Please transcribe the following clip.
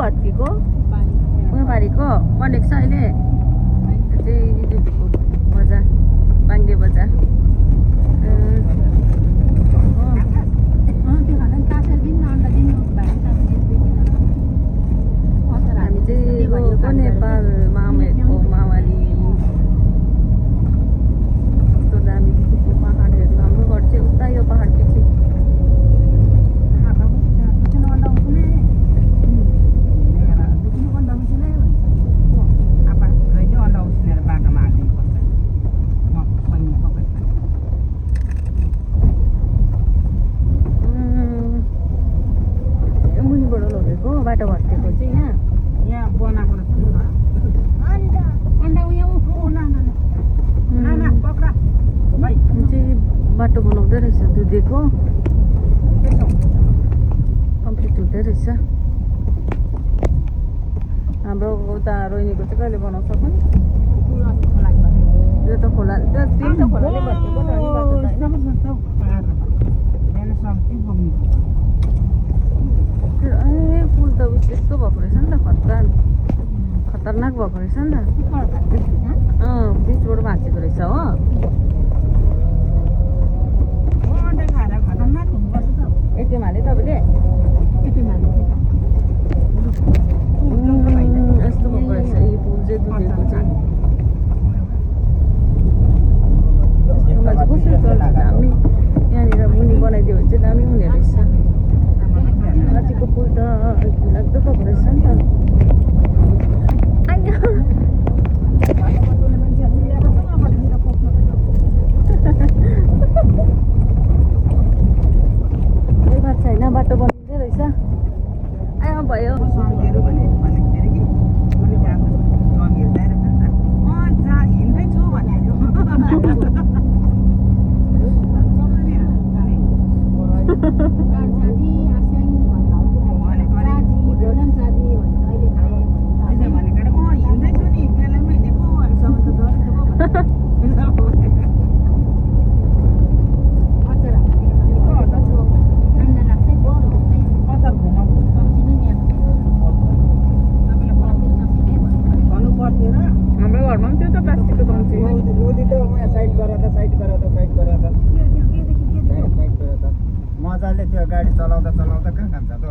भत्किएको उयो बारीको बनेको छ अहिले चाहिँ दिदीको बजार बाङ्गे बजार हामी चाहिँ नेपाल मामाहरूको मावाली कस्तो दामी देखेको पहाडहरू हाम्रो घर चाहिँ उता यो पहाड पछि बाटो भत्केको चाहिँ यहाँ बनाएको चाहिँ बाटो बनाउँदै रहेछ दुधेको कम्प्लिट हुँदै रहेछ हाम्रो उता रोहिणीको चाहिँ कहिले बनाउँछ पनि त्यो त खोला त्यो त खोलाले भत्केको पुल त उस यस्तो भएको रहेछ नि त खतरनाक भएको रहेछ नि त बिचबाट भाँचेको रहेछ हो एटिएम हाले तपाईँले यस्तो भएको रहेछ यो पुल चाहिँ दुधेको चाहिँ कसरी चल्छ दामी यहाँनिर मुनि बनाइदियो भने चाहिँ दामी हुने रहेछ माथिको पुल त लाग्दो भएको रहेछ नि त केही बात छैन बाटो बनिँदै रहेछ आयो भयो मजाले त्यो गाडी चलाउँदा चलाउँदा कहाँ खान्छ त